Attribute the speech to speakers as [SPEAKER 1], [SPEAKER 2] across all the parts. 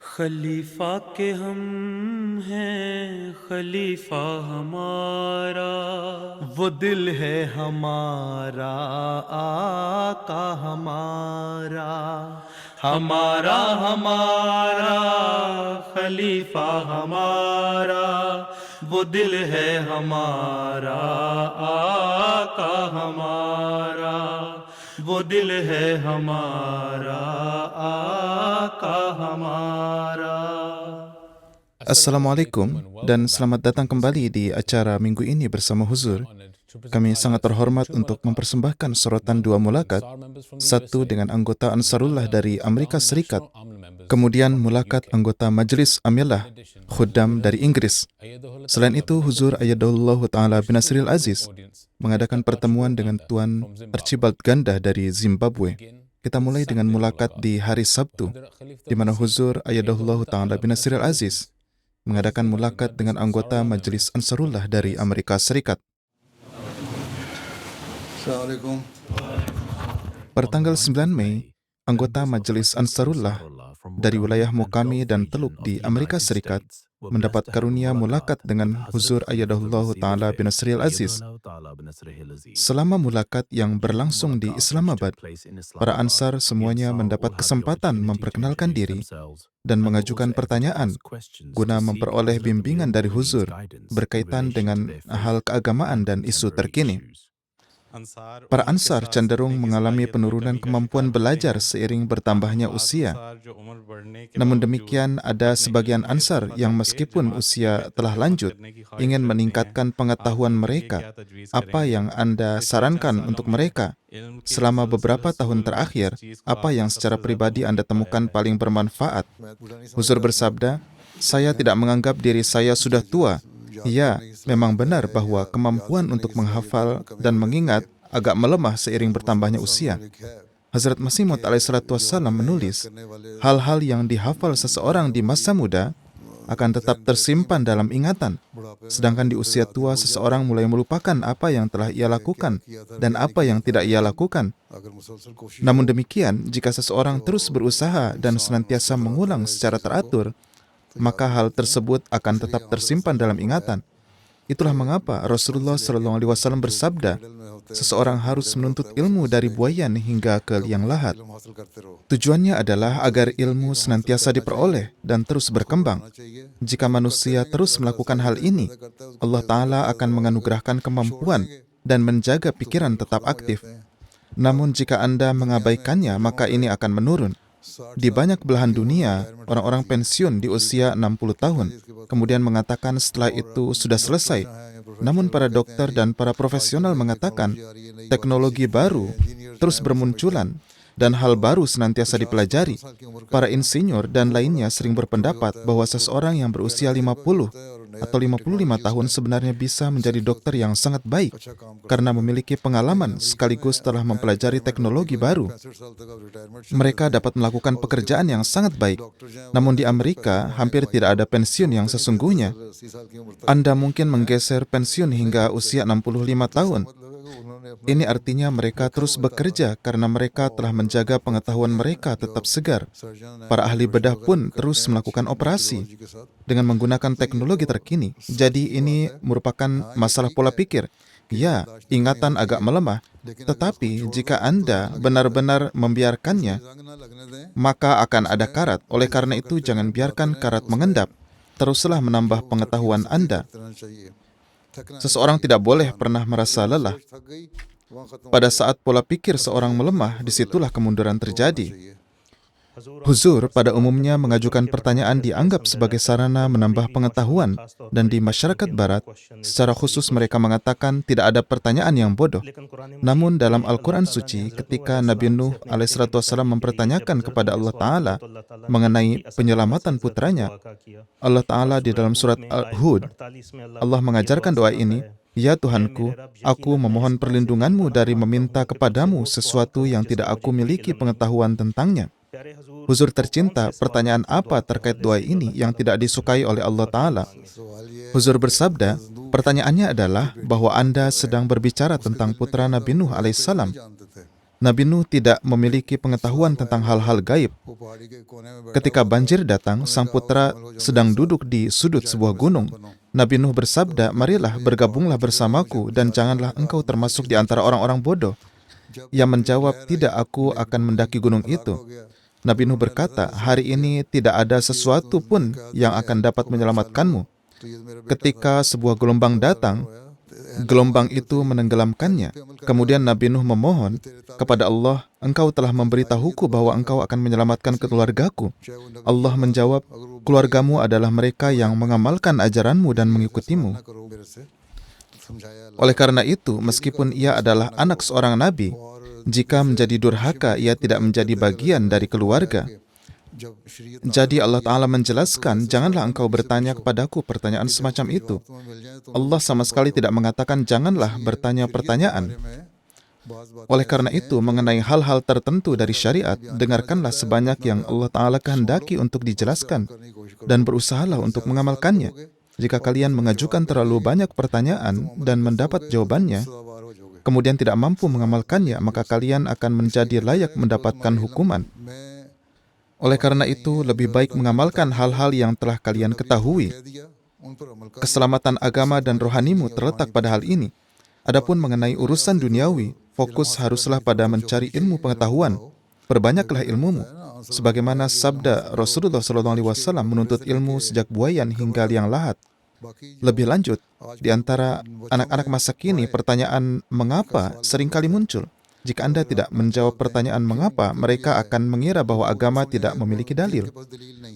[SPEAKER 1] खलीफा के हम हैं खलीफा हमारा, वो दिल है हमारा आका हमारा, हमारा हमारा खलीफा हमारा, वो दिल है हमारा आका हमारा, वो दिल है हमारा आका हमारा.
[SPEAKER 2] Assalamualaikum dan selamat datang kembali di acara minggu ini bersama Huzur. Kami sangat terhormat untuk mempersembahkan sorotan dua mulakat, satu dengan anggota Ansarullah dari Amerika Serikat, kemudian mulakat anggota Majelis Amilah Khuddam dari Inggris. Selain itu, Huzur Ayyadahullah Ta'ala bin Nasril Aziz mengadakan pertemuan dengan Tuan Archibald Ganda dari Zimbabwe. Kita mulai dengan mulakat di hari Sabtu, di mana Huzur Ayyadahullah Ta'ala bin Nasril Aziz mengadakan mulakat dengan anggota Majelis Ansarullah dari Amerika Serikat.
[SPEAKER 3] Assalamualaikum.
[SPEAKER 2] Pada tanggal 9 Mei, anggota Majelis Ansarullah dari wilayah Mukami dan Teluk di Amerika Serikat mendapat karunia mulakat dengan Huzur Ayyadahullah Ta'ala bin Nasril Aziz. Selama mulakat yang berlangsung di Islamabad, para Ansar semuanya mendapat kesempatan memperkenalkan diri dan mengajukan pertanyaan guna memperoleh bimbingan dari Huzur berkaitan dengan hal keagamaan dan isu terkini. Para Ansar cenderung mengalami penurunan kemampuan belajar seiring bertambahnya usia. Namun demikian, ada sebagian Ansar yang meskipun usia telah lanjut, ingin meningkatkan pengetahuan mereka. Apa yang Anda sarankan untuk mereka? Selama beberapa tahun terakhir, apa yang secara pribadi Anda temukan paling bermanfaat? Huzur bersabda, "Saya tidak menganggap diri saya sudah tua. Ya, memang benar bahwa kemampuan untuk menghafal dan mengingat agak melemah seiring bertambahnya usia." Hazrat Masih Maud alaihissalam menulis, hal-hal yang dihafal seseorang di masa muda akan tetap tersimpan dalam ingatan, sedangkan di usia tua seseorang mulai melupakan apa yang telah ia lakukan dan apa yang tidak ia lakukan. Namun demikian, jika seseorang terus berusaha dan senantiasa mengulang secara teratur, maka hal tersebut akan tetap tersimpan dalam ingatan. Itulah mengapa Rasulullah SAW bersabda, seseorang harus menuntut ilmu dari buayan hingga ke liang lahat. Tujuannya adalah agar ilmu senantiasa diperoleh dan terus berkembang. Jika manusia terus melakukan hal ini, Allah Ta'ala akan menganugerahkan kemampuan dan menjaga pikiran tetap aktif. Namun jika Anda mengabaikannya, maka ini akan menurun. Di banyak belahan dunia, orang-orang pensiun di usia 60 tahun, kemudian mengatakan setelah itu sudah selesai. Namun para dokter dan para profesional mengatakan, teknologi baru terus bermunculan dan hal baru senantiasa dipelajari. Para insinyur dan lainnya sering berpendapat bahwa seseorang yang berusia 50 atau 55 tahun sebenarnya bisa menjadi dokter yang sangat baik karena memiliki pengalaman sekaligus telah mempelajari teknologi baru. Mereka dapat melakukan pekerjaan yang sangat baik. Namun di Amerika, hampir tidak ada pensiun yang sesungguhnya. Anda mungkin menggeser pensiun hingga usia 65 tahun. Ini artinya mereka terus bekerja karena mereka telah menjaga pengetahuan mereka tetap segar. Para ahli bedah pun terus melakukan operasi dengan menggunakan teknologi terkini. Jadi ini merupakan masalah pola pikir. Ya, ingatan agak melemah. Tetapi jika Anda benar-benar membiarkannya, maka akan ada karat. Oleh karena itu, jangan biarkan karat mengendap. Teruslah menambah pengetahuan Anda. Seseorang tidak boleh pernah merasa lelah. Pada saat pola pikir seorang melemah, disitulah kemunduran terjadi. Huzur pada umumnya mengajukan pertanyaan dianggap sebagai sarana menambah pengetahuan, dan di masyarakat barat, secara khusus mereka mengatakan tidak ada pertanyaan yang bodoh. Namun dalam Al-Quran Suci, ketika Nabi Nuh alaihissalam mempertanyakan kepada Allah Ta'ala mengenai penyelamatan putranya, Allah Ta'ala di dalam surat Al-Hud, Allah mengajarkan doa ini, "Ya Tuhanku, aku memohon perlindunganmu dari meminta kepadamu sesuatu yang tidak aku miliki pengetahuan tentangnya." Huzur tercinta, pertanyaan apa terkait doa ini yang tidak disukai oleh Allah Ta'ala? Huzur bersabda, pertanyaannya adalah bahwa Anda sedang berbicara tentang putra Nabi Nuh alaihissalam. Nabi Nuh tidak memiliki pengetahuan tentang hal-hal gaib. Ketika banjir datang, sang putra sedang duduk di sudut sebuah gunung. Nabi Nuh bersabda, "Marilah bergabunglah bersamaku dan janganlah engkau termasuk di antara orang-orang bodoh." Ia menjawab, "Tidak, aku akan mendaki gunung itu." Nabi Nuh berkata, "Hari ini tidak ada sesuatu pun yang akan dapat menyelamatkanmu." Ketika sebuah gelombang datang, gelombang itu menenggelamkannya. Kemudian Nabi Nuh memohon kepada Allah, "Engkau telah memberitahuku bahwa engkau akan menyelamatkan keluargaku." Allah menjawab, "Keluargamu adalah mereka yang mengamalkan ajaranmu dan mengikutimu." Oleh karena itu, meskipun ia adalah anak seorang nabi, jika menjadi durhaka, ia tidak menjadi bagian dari keluarga. Jadi Allah Ta'ala menjelaskan, "Janganlah engkau bertanya kepadaku pertanyaan semacam itu." Allah sama sekali tidak mengatakan janganlah bertanya pertanyaan. Oleh karena itu, mengenai hal-hal tertentu dari syariat, dengarkanlah sebanyak yang Allah Ta'ala kehendaki untuk dijelaskan dan berusahalah untuk mengamalkannya. Jika kalian mengajukan terlalu banyak pertanyaan dan mendapat jawabannya, kemudian tidak mampu mengamalkannya, maka kalian akan menjadi layak mendapatkan hukuman. Oleh karena itu, lebih baik mengamalkan hal-hal yang telah kalian ketahui. Keselamatan agama dan rohanimu terletak pada hal ini. Adapun mengenai urusan duniawi, fokus haruslah pada mencari ilmu pengetahuan. Perbanyaklah ilmumu. Sebagaimana sabda Rasulullah SAW menuntut ilmu sejak buayan hingga liang lahat. Lebih lanjut, di antara anak-anak masa kini, pertanyaan mengapa seringkali muncul. Jika Anda tidak menjawab pertanyaan mengapa, mereka akan mengira bahwa agama tidak memiliki dalil.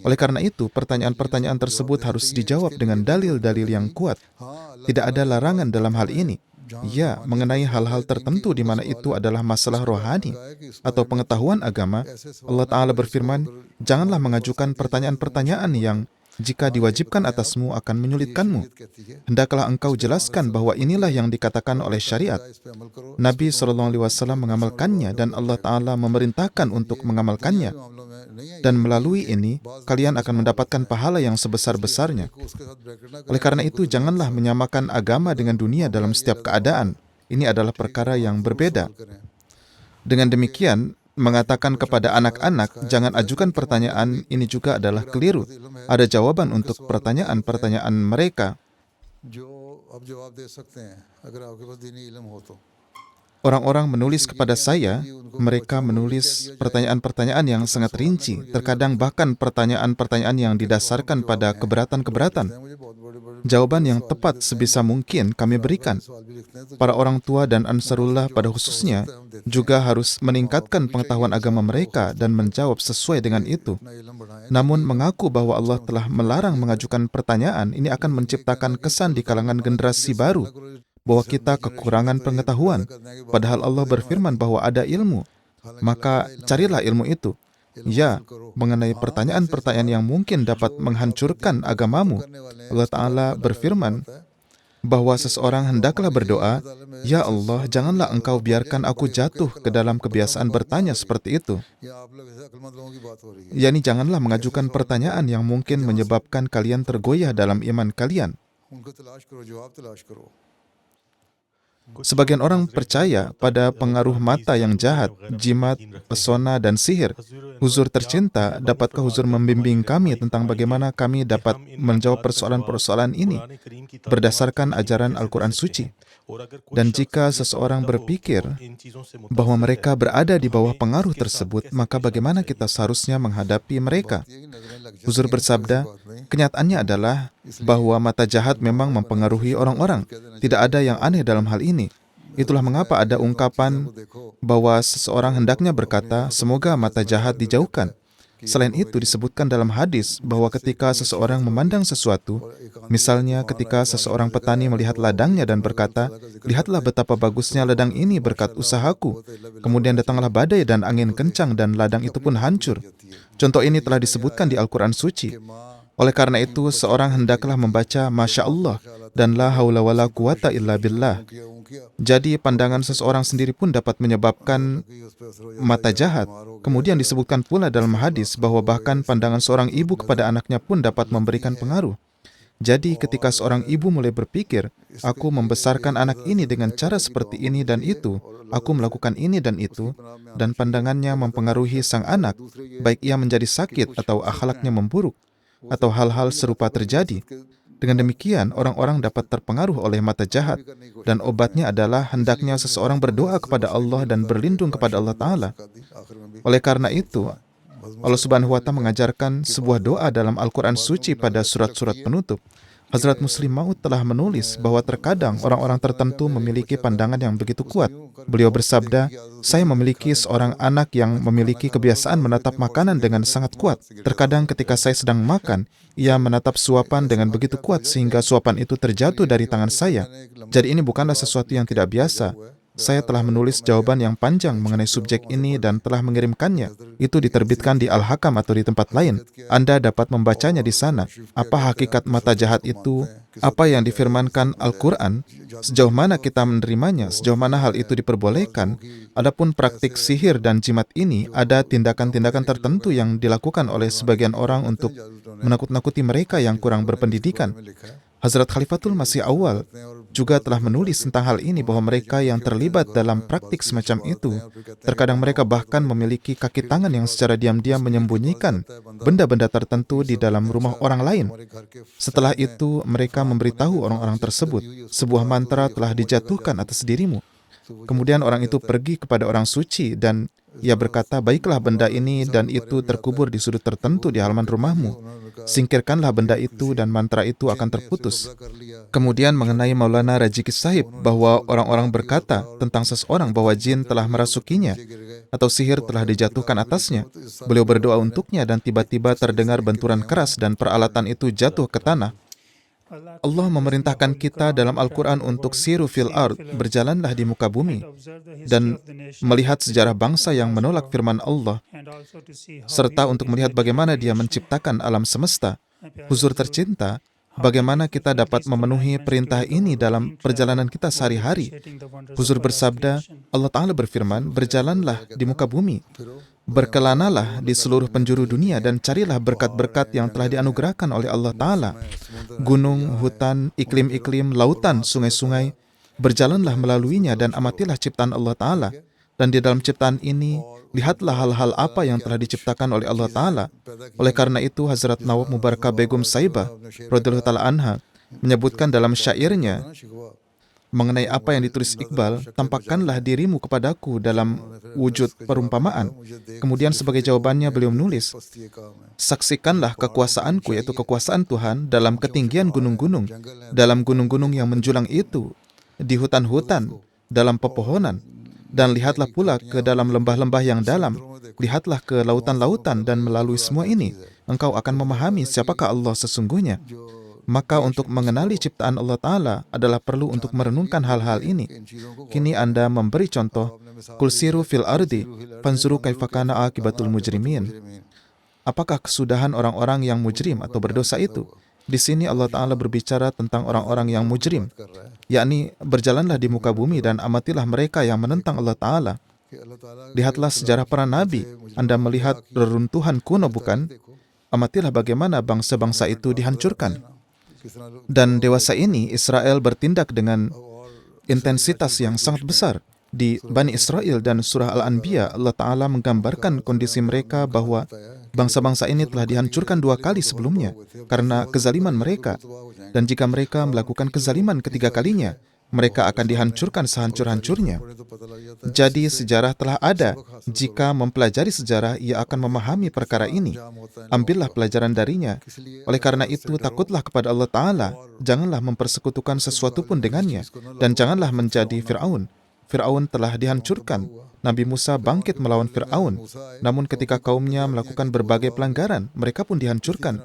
[SPEAKER 2] Oleh karena itu, pertanyaan-pertanyaan tersebut harus dijawab dengan dalil-dalil yang kuat. Tidak ada larangan dalam hal ini. Ya, mengenai hal-hal tertentu di mana itu adalah masalah rohani atau pengetahuan agama, Allah Ta'ala berfirman, "Janganlah mengajukan pertanyaan-pertanyaan yang jika diwajibkan atasmu akan menyulitkanmu. Hendaklah engkau jelaskan bahwa inilah yang dikatakan oleh syariat." Nabi SAW mengamalkannya dan Allah Ta'ala memerintahkan untuk mengamalkannya. Dan melalui ini, kalian akan mendapatkan pahala yang sebesar-besarnya. Oleh karena itu, janganlah menyamakan agama dengan dunia dalam setiap keadaan. Ini adalah perkara yang berbeda. Dengan demikian, mengatakan kepada anak-anak, "Jangan ajukan pertanyaan," ini juga adalah keliru. Ada jawaban untuk pertanyaan-pertanyaan mereka. Orang-orang menulis kepada saya, mereka menulis pertanyaan-pertanyaan yang sangat rinci, terkadang bahkan pertanyaan-pertanyaan yang didasarkan pada keberatan-keberatan. Jawaban yang tepat sebisa mungkin kami berikan. Para orang tua dan Ansarullah pada khususnya juga harus meningkatkan pengetahuan agama mereka dan menjawab sesuai dengan itu. Namun mengaku bahwa Allah telah melarang mengajukan pertanyaan, ini akan menciptakan kesan di kalangan generasi baru bahwa kita kekurangan pengetahuan. Padahal Allah berfirman bahwa ada ilmu. Maka carilah ilmu itu. Ya, mengenai pertanyaan-pertanyaan yang mungkin dapat menghancurkan agamamu, Allah Ta'ala berfirman bahwa seseorang hendaklah berdoa, "Ya Allah, janganlah engkau biarkan aku jatuh ke dalam kebiasaan bertanya seperti itu." Yani janganlah mengajukan pertanyaan yang mungkin menyebabkan kalian tergoyah dalam iman kalian. Sebagian orang percaya pada pengaruh mata yang jahat, jimat, pesona, dan sihir. Huzur tercinta, dapatkah Huzur membimbing kami tentang bagaimana kami dapat menjawab persoalan-persoalan ini berdasarkan ajaran Al-Quran Suci? Dan jika seseorang berpikir bahwa mereka berada di bawah pengaruh tersebut, maka bagaimana kita seharusnya menghadapi mereka? Huzur bersabda, kenyataannya adalah bahwa mata jahat memang mempengaruhi orang-orang. Tidak ada yang aneh dalam hal ini. Itulah mengapa ada ungkapan bahwa seseorang hendaknya berkata, "Semoga mata jahat dijauhkan." Selain itu disebutkan dalam hadis bahwa ketika seseorang memandang sesuatu, misalnya ketika seseorang petani melihat ladangnya dan berkata, "Lihatlah betapa bagusnya ladang ini berkat usahaku." Kemudian datanglah badai dan angin kencang dan ladang itu pun hancur. Contoh ini telah disebutkan di Al-Quran Suci. Oleh karena itu, seorang hendaklah membaca Masya Allah dan La haula wala quwata illa billah. Jadi pandangan seseorang sendiri pun dapat menyebabkan mata jahat. Kemudian disebutkan pula dalam hadis bahwa bahkan pandangan seorang ibu kepada anaknya pun dapat memberikan pengaruh. Jadi ketika seorang ibu mulai berpikir, aku membesarkan anak ini dengan cara seperti ini dan itu, aku melakukan ini dan itu, dan pandangannya mempengaruhi sang anak, baik ia menjadi sakit atau akhlaknya memburuk, atau hal-hal serupa terjadi. Dengan demikian, orang-orang dapat terpengaruh oleh mata jahat, dan obatnya adalah hendaknya seseorang berdoa kepada Allah dan berlindung kepada Allah Ta'ala. Oleh karena itu, Allah Subhanahu wa Ta'ala mengajarkan sebuah doa dalam Al-Quran Suci pada surat-surat penutup. Hazrat Muslim Maud telah menulis bahwa terkadang orang-orang tertentu memiliki pandangan yang begitu kuat. Beliau bersabda, saya memiliki seorang anak yang memiliki kebiasaan menatap makanan dengan sangat kuat. Terkadang ketika saya sedang makan, ia menatap suapan dengan begitu kuat sehingga suapan itu terjatuh dari tangan saya. Jadi ini bukanlah sesuatu yang tidak biasa. Saya telah menulis jawaban yang panjang mengenai subjek ini dan telah mengirimkannya. Itu diterbitkan di Al-Hakam atau di tempat lain. Anda dapat membacanya di sana. Apa hakikat mata jahat itu? Apa yang difirmankan Al-Quran? Sejauh mana kita menerimanya? Sejauh mana hal itu diperbolehkan? Adapun praktik sihir dan jimat ini, ada tindakan-tindakan tertentu yang dilakukan oleh sebagian orang untuk menakut-nakuti mereka yang kurang berpendidikan. Hazrat Khalifatul Masih Awal juga telah menulis tentang hal ini bahwa mereka yang terlibat dalam praktik semacam itu, terkadang mereka bahkan memiliki kaki tangan yang secara diam-diam menyembunyikan benda-benda tertentu di dalam rumah orang lain. Setelah itu, mereka memberitahu orang-orang tersebut, sebuah mantra telah dijatuhkan atas dirimu. Kemudian orang itu pergi kepada orang suci dan ia berkata, baiklah benda ini dan itu terkubur di sudut tertentu di halaman rumahmu. Singkirkanlah benda itu dan mantra itu akan terputus. Kemudian mengenai Maulana Rajiki Sahib, bahwa orang-orang berkata tentang seseorang bahwa jin telah merasukinya atau sihir telah dijatuhkan atasnya. Beliau berdoa untuknya dan tiba-tiba terdengar benturan keras dan peralatan itu jatuh ke tanah. Allah memerintahkan kita dalam Al-Quran untuk siru fil ard, berjalanlah di muka bumi, dan melihat sejarah bangsa yang menolak firman Allah, serta untuk melihat bagaimana Dia menciptakan alam semesta. Huzur tercinta, bagaimana kita dapat memenuhi perintah ini dalam perjalanan kita sehari-hari? Huzur bersabda, Allah Ta'ala berfirman, berjalanlah di muka bumi, berkelanalah di seluruh penjuru dunia dan carilah berkat-berkat yang telah dianugerahkan oleh Allah Ta'ala. Gunung, hutan, iklim-iklim, lautan, sungai-sungai, berjalanlah melaluinya dan amatilah ciptaan Allah Ta'ala. Dan di dalam ciptaan ini, lihatlah hal-hal apa yang telah diciptakan oleh Allah Ta'ala. Oleh karena itu, Hazrat Nawab Mubarakah Begum Saibah, radhiyallahu ta'ala anha, menyebutkan dalam syairnya, mengenai apa yang ditulis Iqbal, tampakkanlah dirimu kepadaku dalam wujud perumpamaan. Kemudian sebagai jawabannya beliau menulis, saksikanlah kekuasaanku, yaitu kekuasaan Tuhan, dalam ketinggian gunung-gunung, dalam gunung-gunung yang menjulang itu, di hutan-hutan, dalam pepohonan, dan lihatlah pula ke dalam lembah-lembah yang dalam, lihatlah ke lautan-lautan, dan melalui semua ini, engkau akan memahami siapakah Allah sesungguhnya. Maka untuk mengenali ciptaan Allah Ta'ala adalah perlu untuk merenungkan hal-hal ini. Kini Anda memberi contoh, Kul siru fil ardi, fanzuru kaifa kana akibatul mujrimin. Apakah kesudahan orang-orang yang mujrim atau berdosa itu? Di sini Allah Ta'ala berbicara tentang orang-orang yang mujrim, yakni berjalanlah di muka bumi dan amatilah mereka yang menentang Allah Ta'ala. Lihatlah sejarah para nabi. Anda melihat reruntuhan kuno, bukan? Amatilah bagaimana bangsa-bangsa itu dihancurkan. Dan dewasa ini Israel bertindak dengan intensitas yang sangat besar. Di Bani Israel dan surah Al-Anbiya, Allah Ta'ala menggambarkan kondisi mereka bahwa bangsa-bangsa ini telah dihancurkan 2 kali sebelumnya karena kezaliman mereka. Dan jika mereka melakukan kezaliman ketiga kalinya, mereka akan dihancurkan sehancur-hancurnya. Jadi sejarah telah ada. Jika mempelajari sejarah, ia akan memahami perkara ini. Ambillah pelajaran darinya. Oleh karena itu, takutlah kepada Allah Ta'ala. Janganlah mempersekutukan sesuatu pun dengannya. Dan janganlah menjadi Fir'aun. Fir'aun telah dihancurkan. Nabi Musa bangkit melawan Fir'aun. Namun ketika kaumnya melakukan berbagai pelanggaran, mereka pun dihancurkan.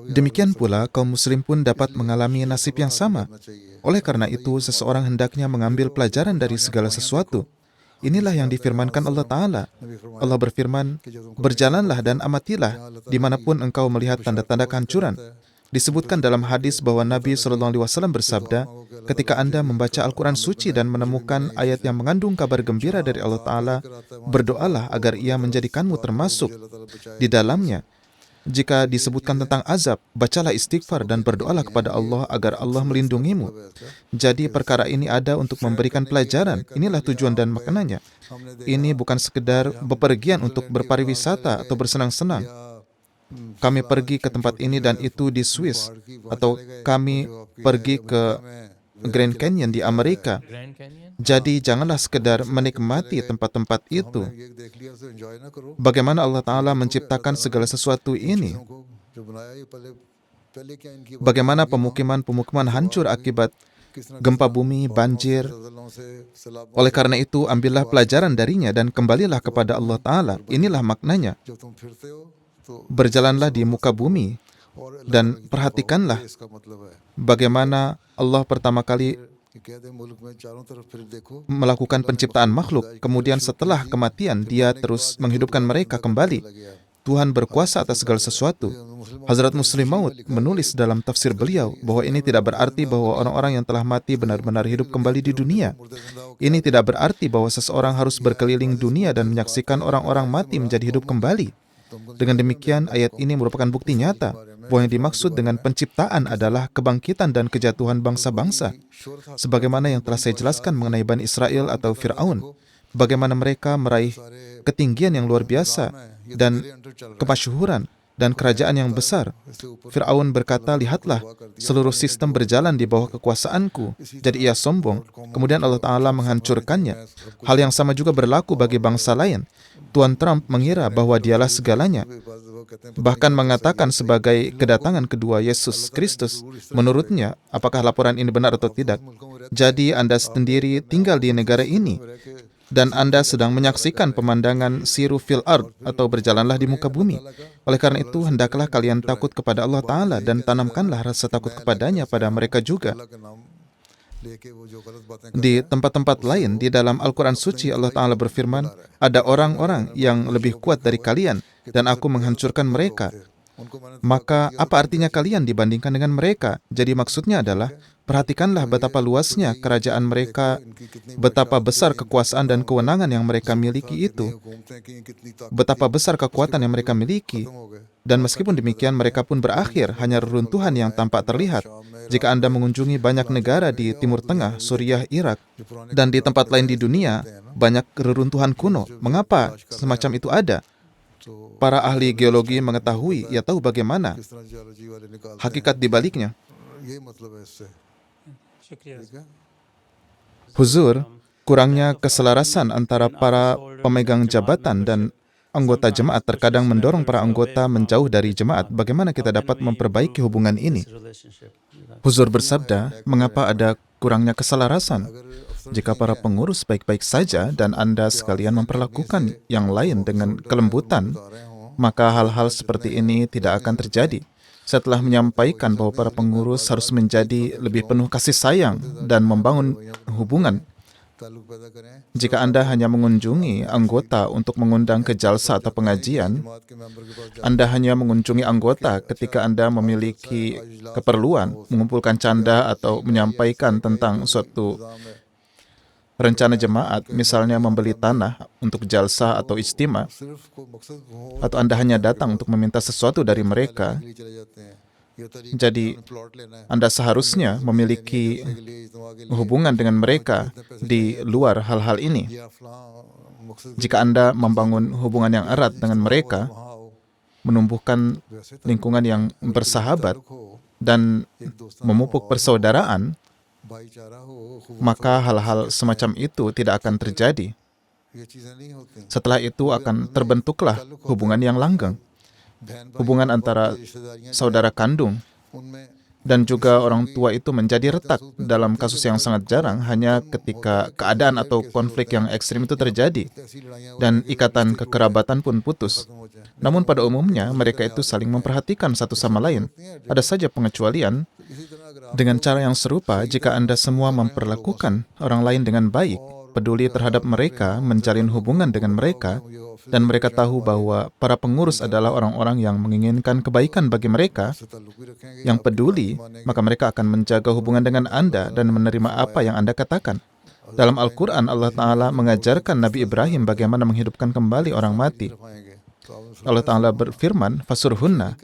[SPEAKER 2] Demikian pula, kaum muslim pun dapat mengalami nasib yang sama. Oleh karena itu, seseorang hendaknya mengambil pelajaran dari segala sesuatu. Inilah yang difirmankan Allah Ta'ala. Allah berfirman, berjalanlah dan amatilah dimanapun engkau melihat tanda-tanda kehancuran. Disebutkan dalam hadis bahwa Nabi SAW bersabda, ketika Anda membaca Al-Quran suci dan menemukan ayat yang mengandung kabar gembira dari Allah Ta'ala, berdoalah agar ia menjadikanmu termasuk di dalamnya. Jika disebutkan tentang azab, bacalah istighfar dan berdoalah kepada Allah agar Allah melindungimu. Jadi perkara ini ada untuk memberikan pelajaran. Inilah tujuan dan maknanya. Ini bukan sekedar bepergian untuk berpariwisata atau bersenang-senang. Kami pergi ke tempat ini dan itu di Swiss, atau kami pergi ke Grand Canyon di Amerika. Jadi janganlah sekedar menikmati tempat-tempat itu. Bagaimana Allah Ta'ala menciptakan segala sesuatu ini? Bagaimana pemukiman-pemukiman hancur akibat gempa bumi, banjir. Oleh karena itu, ambillah pelajaran darinya dan kembalilah kepada Allah Ta'ala. Inilah maknanya. Berjalanlah di muka bumi dan perhatikanlah bagaimana Allah pertama kali melakukan penciptaan makhluk, kemudian setelah kematian dia terus menghidupkan mereka kembali. Tuhan berkuasa atas segala sesuatu. Hazrat Muslim Maud menulis dalam tafsir beliau bahwa ini tidak berarti bahwa orang-orang yang telah mati benar-benar hidup kembali di dunia. Ini tidak berarti bahwa seseorang harus berkeliling dunia dan menyaksikan orang-orang mati menjadi hidup kembali. Dengan demikian, ayat ini merupakan bukti nyata bahwa yang dimaksud dengan penciptaan adalah kebangkitan dan kejatuhan bangsa-bangsa. Sebagaimana yang telah saya jelaskan mengenai Bani Israel atau Fir'aun, bagaimana mereka meraih ketinggian yang luar biasa dan kemasyhuran dan kerajaan yang besar. Fir'aun berkata, lihatlah, seluruh sistem berjalan di bawah kekuasaanku. Jadi ia sombong. Kemudian Allah Ta'ala menghancurkannya. Hal yang sama juga berlaku bagi bangsa lain. Tuan Trump mengira bahwa dialah segalanya. Bahkan mengatakan sebagai kedatangan kedua Yesus Kristus. Menurutnya, apakah laporan ini benar atau tidak? Jadi Anda sendiri tinggal di negara ini. Dan Anda sedang menyaksikan pemandangan siru fil ard atau berjalanlah di muka bumi. Oleh karena itu, hendaklah kalian takut kepada Allah Ta'ala dan tanamkanlah rasa takut kepadanya pada mereka juga. Di tempat-tempat lain, di dalam Al-Quran Suci, Allah Ta'ala berfirman, ada orang-orang yang lebih kuat dari kalian dan aku menghancurkan mereka. Maka apa artinya kalian dibandingkan dengan mereka? Jadi maksudnya adalah, perhatikanlah betapa luasnya kerajaan mereka, betapa besar kekuasaan dan kewenangan yang mereka miliki itu, betapa besar kekuatan yang mereka miliki, dan meskipun demikian mereka pun berakhir hanya reruntuhan yang tampak terlihat. Jika Anda mengunjungi banyak negara di Timur Tengah, Suriah, Irak, dan di tempat lain di dunia, banyak reruntuhan kuno. Mengapa semacam itu ada? Para ahli geologi mengetahui, ia tahu bagaimana hakikat di baliknya. Huzur, kurangnya keselarasan antara para pemegang jabatan dan anggota jemaat terkadang mendorong para anggota menjauh dari jemaat. Bagaimana kita dapat memperbaiki hubungan ini? Huzur bersabda, mengapa ada kurangnya keselarasan? Jika para pengurus baik-baik saja dan Anda sekalian memperlakukan yang lain dengan kelembutan, maka hal-hal seperti ini tidak akan terjadi. Saya telah menyampaikan bahwa para pengurus harus menjadi lebih penuh kasih sayang dan membangun hubungan. Jika Anda hanya mengunjungi anggota untuk mengundang ke jalsa atau pengajian, Anda hanya mengunjungi anggota ketika Anda memiliki keperluan, mengumpulkan canda atau menyampaikan tentang suatu rencana jemaat, misalnya membeli tanah untuk jalsa atau ijtima, atau Anda hanya datang untuk meminta sesuatu dari mereka. Jadi, Anda seharusnya memiliki hubungan dengan mereka di luar hal-hal ini. Jika Anda membangun hubungan yang erat dengan mereka, menumbuhkan lingkungan yang bersahabat, dan memupuk persaudaraan, maka hal-hal semacam itu tidak akan terjadi. Setelah itu akan terbentuklah hubungan yang langgeng. Hubungan antara saudara kandung dan juga orang tua itu menjadi retak dalam kasus yang sangat jarang hanya ketika keadaan atau konflik yang ekstrim itu terjadi dan ikatan kekerabatan pun putus. Namun pada umumnya mereka itu saling memperhatikan satu sama lain. Ada saja pengecualian. Dengan cara yang serupa, jika Anda semua memperlakukan orang lain dengan baik, peduli terhadap mereka, menjalin hubungan dengan mereka, dan mereka tahu bahwa para pengurus adalah orang-orang yang menginginkan kebaikan bagi mereka, yang peduli, maka mereka akan menjaga hubungan dengan Anda dan menerima apa yang Anda katakan. Dalam Al-Quran, Allah Ta'ala mengajarkan Nabi Ibrahim bagaimana menghidupkan kembali orang mati. Allah Ta'ala berfirman, fasurhunna,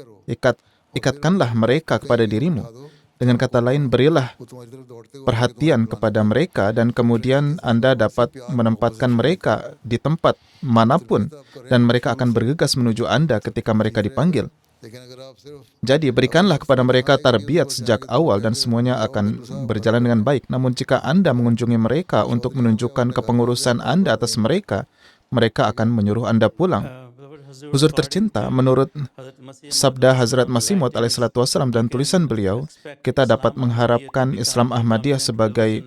[SPEAKER 2] ikatkanlah mereka kepada dirimu. Dengan kata lain, berilah perhatian kepada mereka dan kemudian Anda dapat menempatkan mereka di tempat manapun dan mereka akan bergegas menuju Anda ketika mereka dipanggil. Jadi, berikanlah kepada mereka tarbiyat sejak awal dan semuanya akan berjalan dengan baik. Namun jika Anda mengunjungi mereka untuk menunjukkan kepengurusan Anda atas mereka, mereka akan menyuruh Anda pulang. Huzur tercinta, menurut sabda Hazrat Masih Maud alaihissalam dan tulisan beliau, kita dapat mengharapkan Islam Ahmadiyah sebagai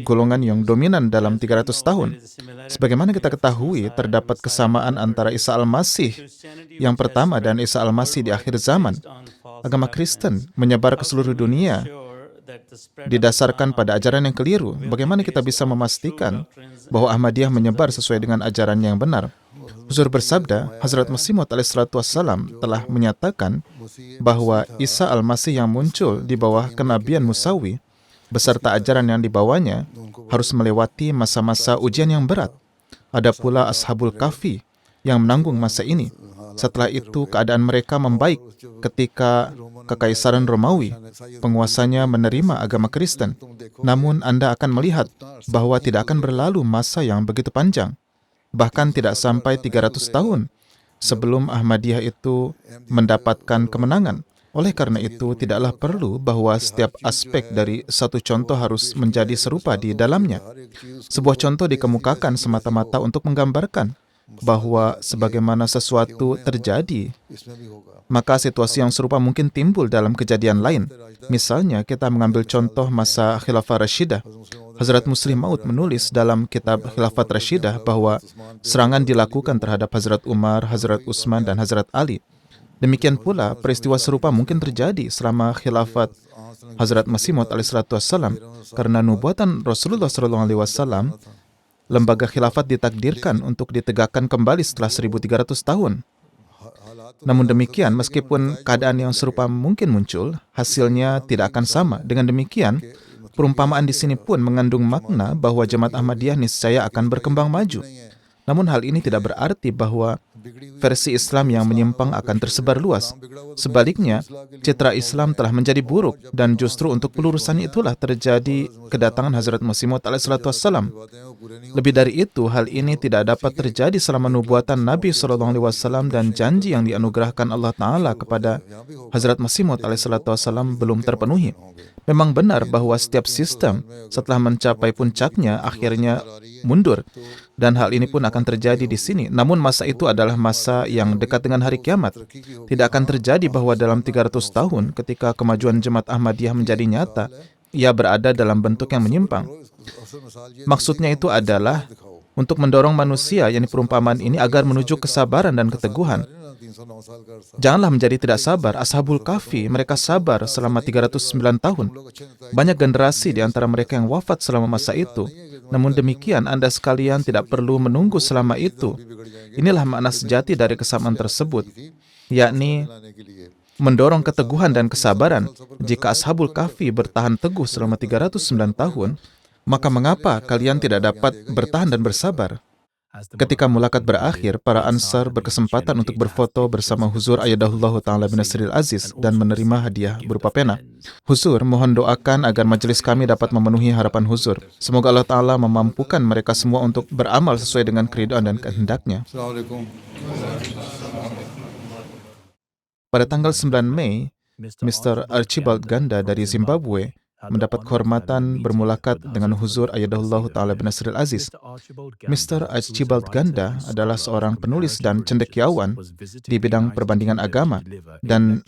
[SPEAKER 2] golongan yang dominan dalam 300 tahun. Sebagaimana kita ketahui, terdapat kesamaan antara Isa Al-Masih yang pertama dan Isa Al-Masih di akhir zaman. Agama Kristen menyebar ke seluruh dunia didasarkan pada ajaran yang keliru. Bagaimana kita bisa memastikan bahwa Ahmadiyah menyebar sesuai dengan ajaran yang benar? Huzur bersabda, Hazrat Masih Maud alaihissalam telah menyatakan bahwa Isa Al-Masih yang muncul di bawah kenabian Musawi beserta ajaran yang dibawanya harus melewati masa-masa ujian yang berat. Ada pula Ashabul Kahfi yang menanggung masa ini. Setelah itu keadaan mereka membaik ketika Kekaisaran Romawi, penguasanya menerima agama Kristen. Namun Anda akan melihat bahwa tidak akan berlalu masa yang begitu panjang. Bahkan tidak sampai 300 tahun sebelum Ahmadiyah itu mendapatkan kemenangan. Oleh karena itu, tidaklah perlu bahwa setiap aspek dari satu contoh harus menjadi serupa di dalamnya. Sebuah contoh dikemukakan semata-mata untuk menggambarkan bahwa sebagaimana sesuatu terjadi, maka situasi yang serupa mungkin timbul dalam kejadian lain. Misalnya, kita mengambil contoh masa Khilafah Rashidah. Hazrat Muslih Maud menulis dalam kitab Khilafat Rashidah bahwa serangan dilakukan terhadap Hazrat Umar, Hazrat Utsman, dan Hazrat Ali. Demikian pula, peristiwa serupa mungkin terjadi selama khilafat Hazrat Masih Maud alaihissalam. Karena nubuatan Rasulullah SAW, lembaga khilafat ditakdirkan untuk ditegakkan kembali setelah 1300 tahun. Namun demikian, meskipun keadaan yang serupa mungkin muncul, hasilnya tidak akan sama. Dengan demikian, perumpamaan di sini pun mengandung makna bahwa Jemaat Ahmadiyah niscaya akan berkembang maju. Namun hal ini tidak berarti bahwa versi Islam yang menyimpang akan tersebar luas. Sebaliknya, citra Islam telah menjadi buruk dan justru untuk pelurusan itulah terjadi kedatangan Hazrat Masih Maud alaihissalam. Lebih dari itu, hal ini tidak dapat terjadi selama nubuatan Nabi SAW dan janji yang dianugerahkan Allah Ta'ala kepada Hazrat Masih Maud alaihissalam belum terpenuhi. Memang benar bahwa setiap sistem setelah mencapai puncaknya akhirnya mundur. Dan hal ini pun akan terjadi di sini. Namun masa itu adalah masa yang dekat dengan hari kiamat. Tidak akan terjadi bahwa dalam 300 tahun ketika kemajuan Jemaat Ahmadiyah menjadi nyata, ia berada dalam bentuk yang menyimpang. Maksudnya itu adalah untuk mendorong manusia, yakni perumpamaan ini, agar menuju kesabaran dan keteguhan. Janganlah menjadi tidak sabar. Ashabul Kahfi, mereka sabar selama 309 tahun. Banyak generasi di antara mereka yang wafat selama masa itu. Namun demikian, Anda sekalian tidak perlu menunggu selama itu. Inilah makna sejati dari kesamaan tersebut, yakni mendorong keteguhan dan kesabaran. Jika Ashabul Kahfi bertahan teguh selama 309 tahun, maka mengapa kalian tidak dapat bertahan dan bersabar? Ketika mulakat berakhir, para Ansar berkesempatan untuk berfoto bersama Huzur Ayyadahullah Ta'ala binasril aziz dan menerima hadiah berupa pena. Huzur, mohon doakan agar majelis kami dapat memenuhi harapan Huzur. Semoga Allah Ta'ala memampukan mereka semua untuk beramal sesuai dengan keridhaan dan kehendaknya. Pada tanggal 9 Mei, Mr. Archibald Ganda dari Zimbabwe mendapat kehormatan bermulakat dengan Huzur Ayyadahullah Ta'ala binasril aziz. Mr. Archibald Ganda adalah seorang penulis dan cendekiawan di bidang perbandingan agama dan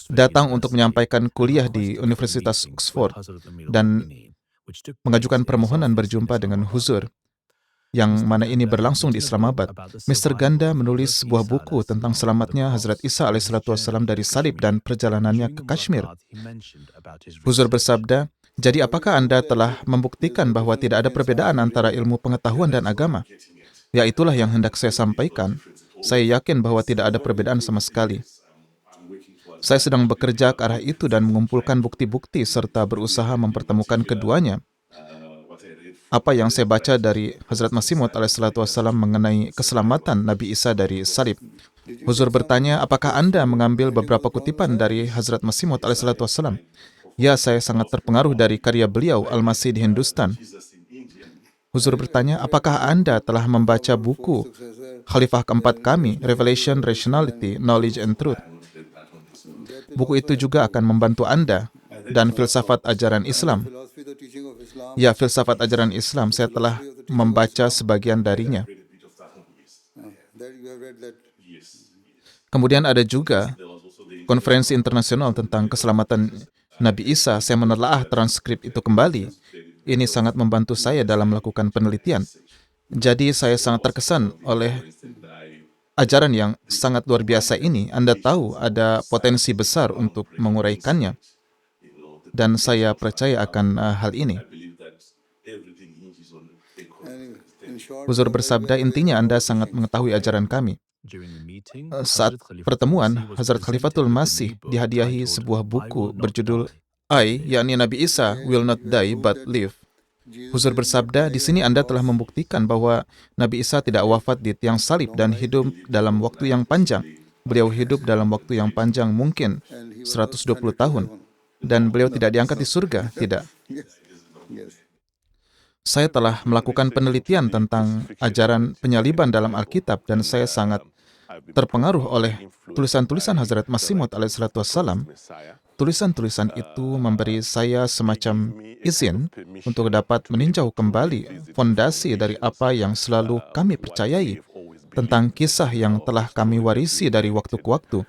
[SPEAKER 2] datang untuk menyampaikan kuliah di Universitas Oxford dan mengajukan permohonan berjumpa dengan Huzur, yang mana ini berlangsung di Islamabad. Mr. Ganda menulis sebuah buku tentang selamatnya Hazrat Isa alaihissalam dari salib dan perjalanannya ke Kashmir. Huzur bersabda, jadi apakah Anda telah membuktikan bahwa tidak ada perbedaan antara ilmu pengetahuan dan agama? Ya, itulah yang hendak saya sampaikan. Saya yakin bahwa tidak ada perbedaan sama sekali. Saya sedang bekerja ke arah itu dan mengumpulkan bukti-bukti serta berusaha mempertemukan keduanya. Apa yang saya baca dari Hazrat Masih Maud alaihissalam mengenai keselamatan Nabi Isa dari salib. Huzur bertanya, apakah Anda mengambil beberapa kutipan dari Hazrat Masih Maud alaihissalatu wassalam? Ya, saya sangat terpengaruh dari karya beliau Al-Masih di Hindustan. Huzur bertanya, apakah Anda telah membaca buku Khalifah keempat kami, Revelation, Rationality, Knowledge and Truth? Buku itu juga akan membantu Anda dan filsafat ajaran Islam. Ya, filsafat ajaran Islam, saya telah membaca sebagian darinya. Kemudian ada juga konferensi internasional tentang keselamatan Nabi Isa. Saya menelaah transkrip itu kembali. Ini sangat membantu saya dalam melakukan penelitian. Jadi saya sangat terkesan oleh ajaran yang sangat luar biasa ini. Anda tahu ada potensi besar untuk menguraikannya. Dan saya percaya akan hal ini. Huzur bersabda, intinya Anda sangat mengetahui ajaran kami. Saat pertemuan, Hazrat Khalifatul Masih dihadiahi sebuah buku berjudul I, yakni Nabi Isa, will not die but live. Huzur bersabda, di sini Anda telah membuktikan bahwa Nabi Isa tidak wafat di tiang salib dan hidup dalam waktu yang panjang. Beliau hidup dalam waktu yang panjang, mungkin 120 tahun. Dan beliau tidak diangkat di surga, tidak. Saya telah melakukan penelitian tentang ajaran penyaliban dalam Alkitab dan saya sangat terpengaruh oleh tulisan-tulisan Hazrat Masih Maud alaihissalatu wassalam. Tulisan-tulisan itu memberi saya semacam izin untuk dapat meninjau kembali fondasi dari apa yang selalu kami percayai tentang kisah yang telah kami warisi dari waktu ke waktu.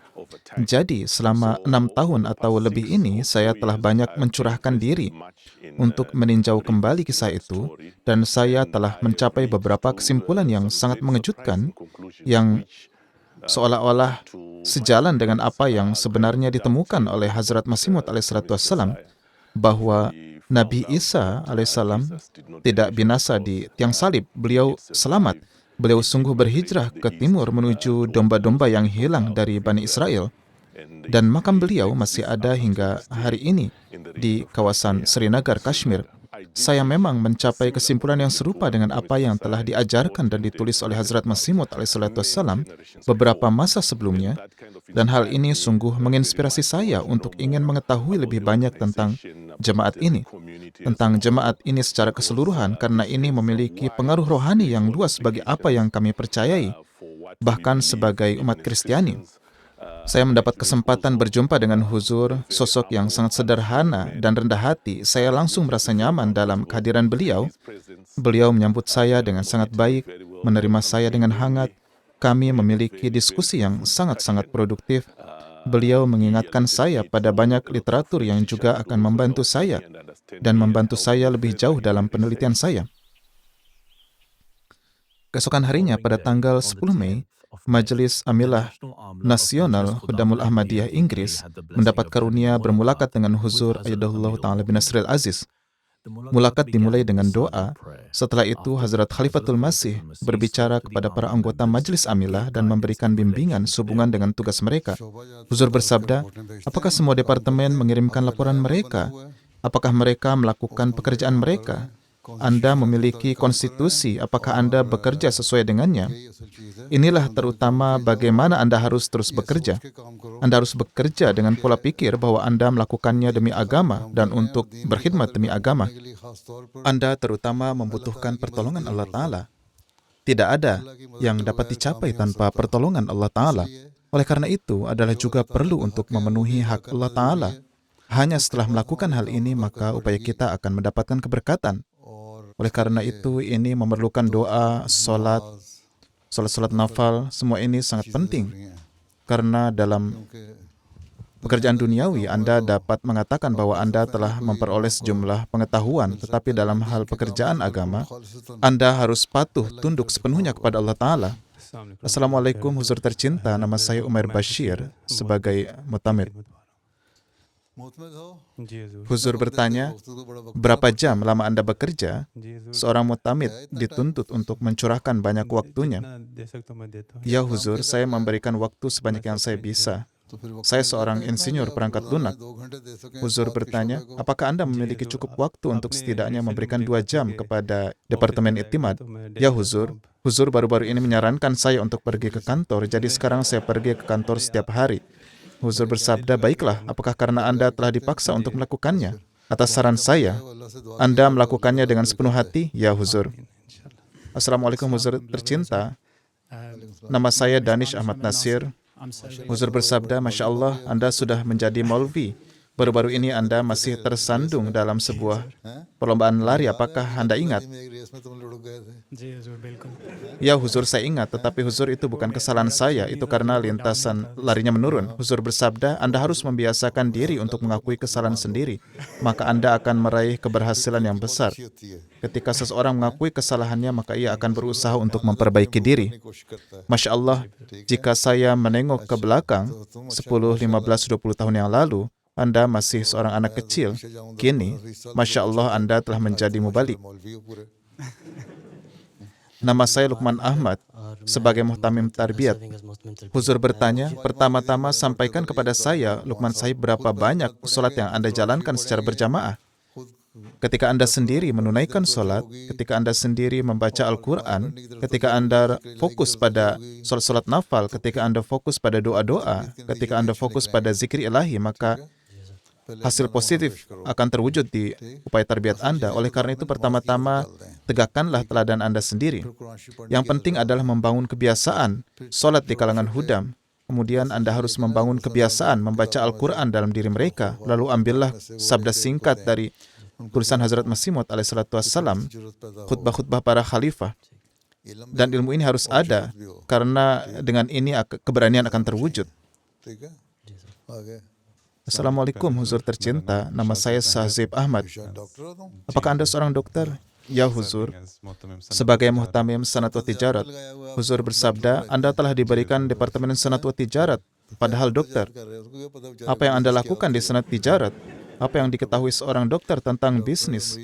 [SPEAKER 2] Jadi, selama 6 tahun atau lebih ini, saya telah banyak mencurahkan diri untuk meninjau kembali kisah itu, dan saya telah mencapai beberapa kesimpulan yang sangat mengejutkan, yang seolah-olah sejalan dengan apa yang sebenarnya ditemukan oleh Hazrat Masih Maud alaihissalatu wassalam, bahwa Nabi Isa alaihissalam tidak binasa di tiang salib. Beliau selamat. Beliau sungguh berhijrah ke timur menuju domba-domba yang hilang dari Bani Israel. Dan makam beliau masih ada hingga hari ini di kawasan Srinagar, Kashmir. Saya memang mencapai kesimpulan yang serupa dengan apa yang telah diajarkan dan ditulis oleh Hazrat Masih Maud alaihissalatu wassalam beberapa masa sebelumnya, dan hal ini sungguh menginspirasi saya untuk ingin mengetahui lebih banyak tentang jemaat ini, secara keseluruhan, karena ini memiliki pengaruh rohani yang luas bagi apa yang kami percayai, bahkan sebagai umat Kristiani. Saya mendapat kesempatan berjumpa dengan Huzur, sosok yang sangat sederhana dan rendah hati. Saya langsung merasa nyaman dalam kehadiran beliau. Beliau menyambut saya dengan sangat baik, menerima saya dengan hangat. Kami memiliki diskusi yang sangat-sangat produktif. Beliau mengingatkan saya pada banyak literatur yang juga akan membantu saya dan membantu saya lebih jauh dalam penelitian saya. Keesokan harinya, pada tanggal 10 Mei, Majelis Amilah Nasional Khudamul Ahmadiyah Inggris mendapat karunia bermulakat dengan Huzur Ayyadahullah Ta'ala bin Nasril Aziz. Mulakat dimulai dengan doa. Setelah itu, Hazrat Khalifatul Masih berbicara kepada para anggota Majelis Amilah dan memberikan bimbingan sehubungan dengan tugas mereka. Huzur bersabda, apakah semua departemen mengirimkan laporan mereka? Apakah mereka melakukan pekerjaan mereka? Anda memiliki konstitusi, apakah Anda bekerja sesuai dengannya? Inilah terutama bagaimana Anda harus terus bekerja. Anda harus bekerja dengan pola pikir bahwa Anda melakukannya demi agama dan untuk berkhidmat demi agama. Anda terutama membutuhkan pertolongan Allah Ta'ala. Tidak ada yang dapat dicapai tanpa pertolongan Allah Ta'ala. Oleh karena itu, adalah juga perlu untuk memenuhi hak Allah Ta'ala. Hanya setelah melakukan hal ini, maka upaya kita akan mendapatkan keberkatan. Oleh karena itu, ini memerlukan doa, salat nafal, semua ini sangat penting. Karena dalam pekerjaan duniawi, Anda dapat mengatakan bahwa Anda telah memperoleh sejumlah pengetahuan, tetapi dalam hal pekerjaan agama, Anda harus patuh tunduk sepenuhnya kepada Allah Ta'ala. Assalamualaikum, Huzur tercinta, nama saya Umair Bashir sebagai mutamid. Huzur bertanya, berapa jam lama Anda bekerja? Seorang mutamid dituntut untuk mencurahkan banyak waktunya. Ya Huzur, saya memberikan waktu sebanyak yang saya bisa. Saya seorang insinyur perangkat lunak. Huzur bertanya, apakah Anda memiliki cukup waktu untuk setidaknya memberikan 2 jam kepada Departemen Iktimad? Ya Huzur, Huzur baru-baru ini menyarankan saya untuk pergi ke kantor, jadi sekarang saya pergi ke kantor setiap hari. Huzur bersabda, baiklah, apakah karena Anda telah dipaksa untuk melakukannya? Atas saran saya, Anda melakukannya dengan sepenuh hati? Ya Huzur. Assalamualaikum Huzur tercinta. Nama saya Danish Ahmad Nasir. Huzur bersabda, Masya Allah, Anda sudah menjadi maulvi. Baru-baru ini Anda masih tersandung dalam sebuah perlombaan lari. Apakah Anda ingat? Ya Huzur, saya ingat. Tetapi Huzur, itu bukan kesalahan saya. Itu karena lintasan larinya menurun. Huzur bersabda, Anda harus membiasakan diri untuk mengakui kesalahan sendiri. Maka Anda akan meraih keberhasilan yang besar. Ketika seseorang mengakui kesalahannya, maka ia akan berusaha untuk memperbaiki diri. Masya Allah, jika saya menengok ke belakang 10, 15, 20 tahun yang lalu, Anda masih seorang anak kecil. Kini, Masya Allah, Anda telah menjadi mubalik. Nama saya Luqman Ahmad, sebagai muhtamim tarbiyat. Huzur bertanya, pertama-tama sampaikan kepada saya, Luqman Sahib, berapa banyak solat yang Anda jalankan secara berjamaah? Ketika Anda sendiri menunaikan solat, ketika Anda sendiri membaca Al-Quran, ketika Anda fokus pada solat-solat nafal, ketika Anda fokus pada doa-doa, ketika Anda fokus pada zikir ilahi, maka hasil positif akan terwujud di upaya tarbiyat Anda. Oleh karena itu, pertama-tama tegakkanlah teladan Anda sendiri. Yang penting adalah membangun kebiasaan solat di kalangan hudam. Kemudian Anda harus membangun kebiasaan membaca Al-Quran dalam diri mereka. Lalu ambillah sabda singkat dari tulisan Hazrat Masih Maud alaihissalatu wassalam, khutbah-khutbah para khalifah. Dan ilmu ini harus ada, karena dengan ini keberanian akan terwujud. Assalamualaikum Huzur tercinta, nama saya Sahzib Ahmad. Apakah Anda seorang dokter? Ya Huzur. Sebagai muhtamim sanat wa tijarat, Huzur bersabda, Anda telah diberikan Departemen Sanat wa Tijarat, padahal dokter. Apa yang Anda lakukan di sanat tijarat? Apa yang diketahui seorang dokter tentang bisnis?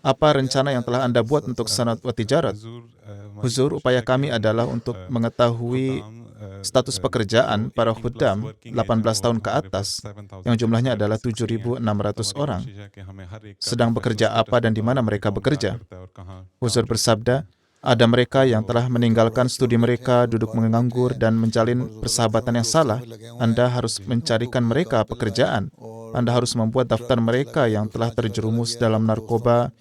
[SPEAKER 2] Apa rencana yang telah Anda buat untuk sanat wa tijarat? Huzur, upaya kami adalah untuk mengetahui status pekerjaan para khuddam 18 tahun ke atas, yang jumlahnya adalah 7.600 orang. Sedang bekerja apa dan di mana mereka bekerja? Huzur bersabda, ada mereka yang telah meninggalkan studi mereka, duduk menganggur, dan menjalin persahabatan yang salah. Anda harus mencarikan mereka pekerjaan. Anda harus membuat daftar mereka yang telah terjerumus dalam narkoba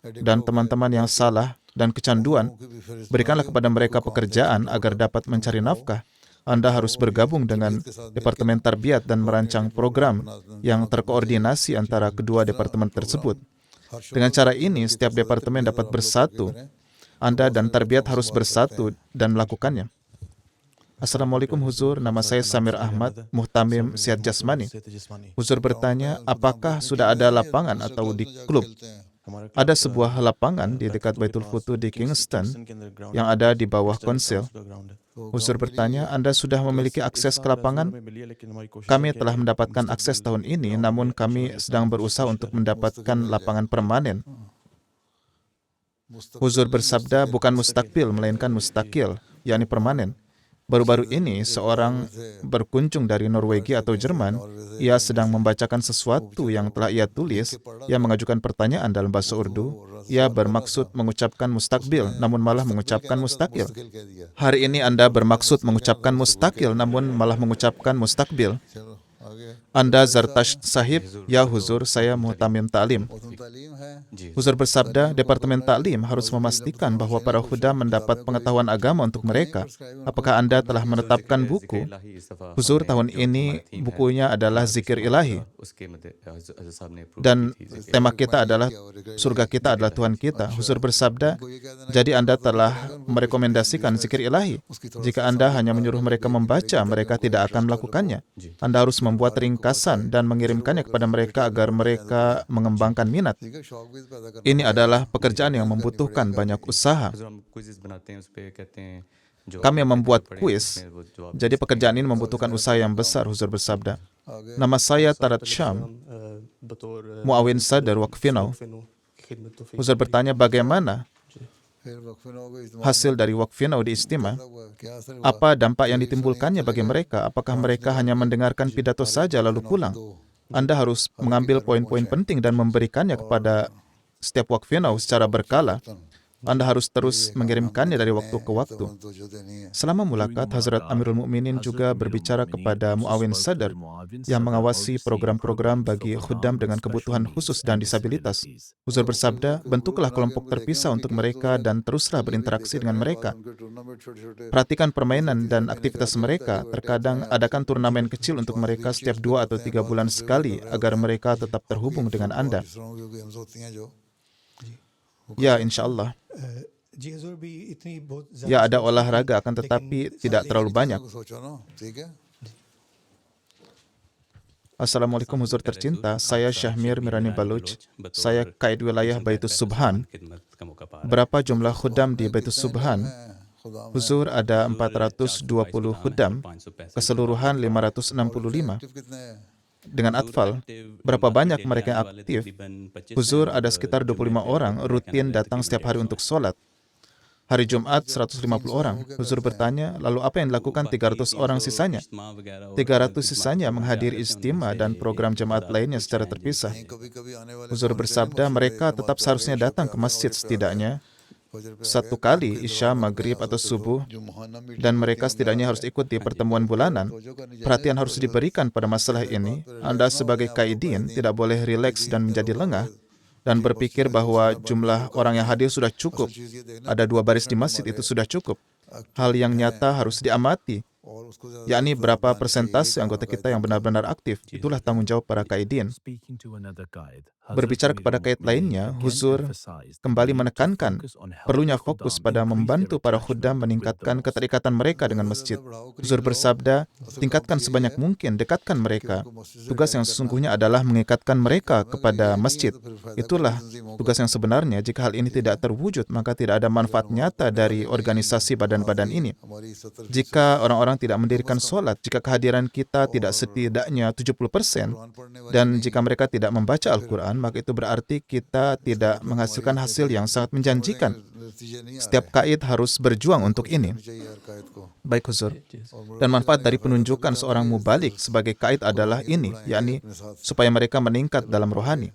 [SPEAKER 2] dan teman-teman yang salah dan kecanduan. Berikanlah kepada mereka pekerjaan agar dapat mencari nafkah. Anda harus bergabung dengan Departemen Tarbiyat dan merancang program yang terkoordinasi antara kedua departemen tersebut. Dengan cara ini, setiap departemen dapat bersatu. Anda dan tarbiyat harus bersatu dan melakukannya. Assalamualaikum Huzur, nama saya Samir Ahmad, muhtamim Sihat Jasmani. Huzur bertanya, apakah sudah ada lapangan atau di klub? Ada sebuah lapangan di dekat Baitul Futuh di Kingston yang ada di bawah konsil. Huzur bertanya, Anda sudah memiliki akses ke lapangan? Kami telah mendapatkan akses tahun ini, namun kami sedang berusaha untuk mendapatkan lapangan permanen. Huzur bersabda, bukan mustakbil, melainkan mustakil, yakni permanen. Baru-baru ini, seorang berkunjung dari Norwegia atau Jerman. Ia sedang membacakan sesuatu yang telah ia tulis. Ia mengajukan pertanyaan dalam bahasa Urdu. Ia bermaksud mengucapkan mustakbil, namun malah mengucapkan mustakil. Hari ini Anda bermaksud mengucapkan mustakil, namun malah mengucapkan mustakbil. Anda Zartash Sahib? Ya Huzur, saya muhtamim ta'lim. Huzur bersabda, Departemen Ta'lim harus memastikan bahwa para khuddam mendapat pengetahuan agama untuk mereka. Apakah Anda telah menetapkan buku? Huzur, tahun ini bukunya adalah Zikir Ilahi. Dan tema kita adalah surga kita adalah Tuhan kita. Huzur bersabda, jadi Anda telah merekomendasikan Zikir Ilahi. Jika Anda hanya menyuruh mereka membaca, mereka tidak akan melakukannya. Anda harus membuat ringkasan dan mengirimkannya kepada mereka agar mereka mengembangkan minat. Ini adalah pekerjaan yang membutuhkan banyak usaha. Kami membuat kuis, jadi pekerjaan ini membutuhkan usaha yang besar, Huzur bersabda. Nama saya Tarat Syam, Muawin Sadar Waqfinau. Huzur bertanya, bagaimana hasil dari Waqfinau di Istimewa, apa dampak yang ditimbulkannya bagi mereka? Apakah mereka hanya mendengarkan pidato saja lalu pulang? Anda harus mengambil poin-poin penting dan memberikannya kepada setiap Waqfinau secara berkala. Anda harus terus mengirimkannya dari waktu ke waktu. Selama mulakat, Hazrat Amirul Mukminin juga berbicara kepada Muawin Sadr yang mengawasi program-program bagi khuddam dengan kebutuhan khusus dan disabilitas. Huzur bersabda, bentuklah kelompok terpisah untuk mereka dan teruslah berinteraksi dengan mereka. Perhatikan permainan dan aktivitas mereka. Terkadang adakan turnamen kecil untuk mereka setiap 2 atau 3 bulan sekali agar mereka tetap terhubung dengan Anda. Ya, insya Allah. Ya, ada olahraga, akan tetapi tidak terlalu banyak. Assalamualaikum Huzur tercinta, saya Syahmir Mirani Baluch. Saya Kaid Wilayah Baitus Subhan. Berapa jumlah khuddam di Baitus Subhan? Huzur, ada 420 khuddam, keseluruhan 565. Dengan atfal, berapa banyak mereka yang aktif? Huzur, ada sekitar 25 orang rutin datang setiap hari untuk sholat. Hari Jumat 150 orang. Huzur bertanya, lalu apa yang dilakukan 300 orang sisanya? 300 sisanya menghadiri istimewa dan program jemaat lainnya secara terpisah. Huzur bersabda, mereka tetap seharusnya datang ke masjid setidaknya 1 kali Isya, Maghrib atau Subuh, dan mereka setidaknya harus ikut di pertemuan bulanan. Perhatian harus diberikan pada masalah ini. Anda sebagai kaidin tidak boleh rileks dan menjadi lengah dan berpikir bahwa jumlah orang yang hadir sudah cukup. Ada 2 baris di masjid, itu sudah cukup. Hal yang nyata harus diamati, yakni berapa persentase anggota kita yang benar-benar aktif. Itulah tanggung jawab para kaidin. Berbicara kepada kaid lainnya, Huzur kembali menekankan perlunya fokus pada membantu para khuddam meningkatkan keterikatan mereka dengan masjid. Huzur bersabda, tingkatkan sebanyak mungkin, dekatkan mereka. Tugas yang sesungguhnya adalah mengikatkan mereka kepada masjid. Itulah tugas yang sebenarnya. Jika hal ini tidak terwujud, maka tidak ada manfaat nyata dari organisasi badan-badan ini. Jika orang-orang tidak mendirikan sholat, jika kehadiran kita tidak setidaknya 70%, dan jika mereka tidak membaca Al-Quran, maka itu berarti kita tidak menghasilkan hasil yang sangat menjanjikan. Setiap kaid harus berjuang untuk ini. Baik Huzur. Dan manfaat dari penunjukan seorang mubalik sebagai kaid adalah ini, yakni supaya mereka meningkat dalam rohani.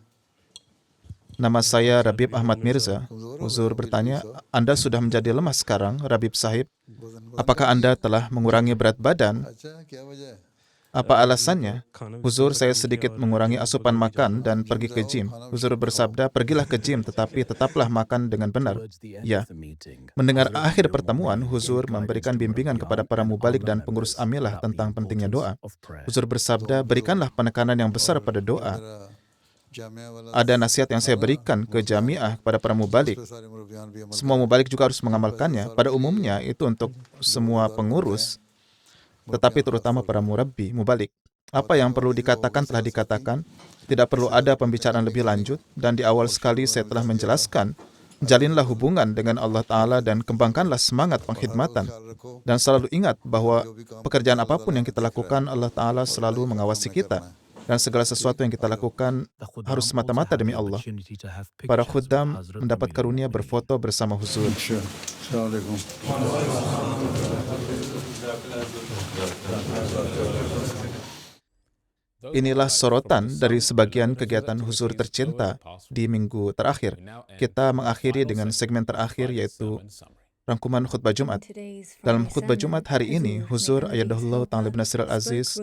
[SPEAKER 2] Nama saya Rabib Ahmad Mirza. Huzur bertanya, Anda sudah menjadi lemah sekarang, Rabib Sahib. Apakah Anda telah mengurangi berat badan? Apa alasannya? Huzur, saya sedikit mengurangi asupan makan dan pergi ke gym. Huzur bersabda, pergilah ke gym tetapi tetaplah makan dengan benar. Ya. Mendengar akhir pertemuan, Huzur memberikan bimbingan kepada para mubalik dan pengurus amilah tentang pentingnya doa. Huzur bersabda, berikanlah penekanan yang besar pada doa. Ada nasihat yang saya berikan ke jamiah kepada para mubalik. Semua mubalik juga harus mengamalkannya. Pada umumnya itu untuk semua pengurus, tetapi terutama para murabbi, mubalik. Apa yang perlu dikatakan telah dikatakan, tidak perlu ada pembicaraan lebih lanjut, dan di awal sekali saya telah menjelaskan, jalinlah hubungan dengan Allah Ta'ala dan kembangkanlah semangat pengkhidmatan. Dan selalu ingat bahwa pekerjaan apapun yang kita lakukan, Allah Ta'ala selalu mengawasi kita. Dan segala sesuatu yang kita lakukan harus semata-mata demi Allah. Para khuddam mendapat karunia berfoto bersama Huzur. Inilah sorotan dari sebagian kegiatan Huzur tercinta di minggu terakhir. Kita mengakhiri dengan segmen terakhir, yaitu rangkuman khutbah Jumat. Dalam khutbah Jumat hari ini, Huzur Ayyadahullah Ta'ala bin Nasir Al-Aziz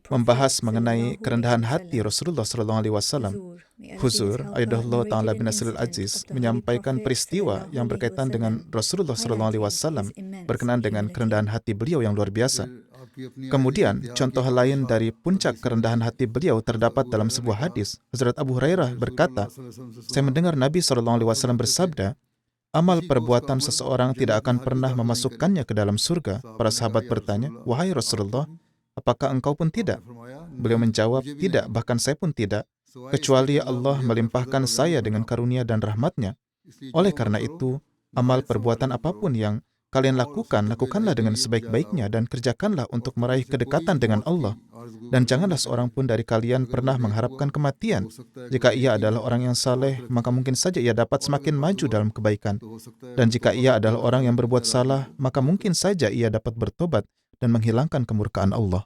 [SPEAKER 2] membahas mengenai kerendahan hati Rasulullah SAW. Huzur Ayyadahullah Ta'ala bin Nasir Al-Aziz menyampaikan peristiwa yang berkaitan dengan Rasulullah SAW berkenaan dengan kerendahan hati beliau yang luar biasa. Kemudian, contoh lain dari puncak kerendahan hati beliau terdapat dalam sebuah hadis. Hazrat Abu Hurairah berkata, saya mendengar Nabi SAW bersabda, amal perbuatan seseorang tidak akan pernah memasukkannya ke dalam surga. Para sahabat bertanya, wahai Rasulullah, apakah engkau pun tidak? Beliau menjawab, tidak, bahkan saya pun tidak, kecuali Allah melimpahkan saya dengan karunia dan rahmat-Nya. Oleh karena itu, amal perbuatan apapun yang kalian lakukan, lakukanlah dengan sebaik-baiknya dan kerjakanlah untuk meraih kedekatan dengan Allah. Dan janganlah seorang pun dari kalian pernah mengharapkan kematian. Jika ia adalah orang yang saleh, maka mungkin saja ia dapat semakin maju dalam kebaikan. Dan jika ia adalah orang yang berbuat salah, maka mungkin saja ia dapat bertobat dan menghilangkan kemurkaan Allah.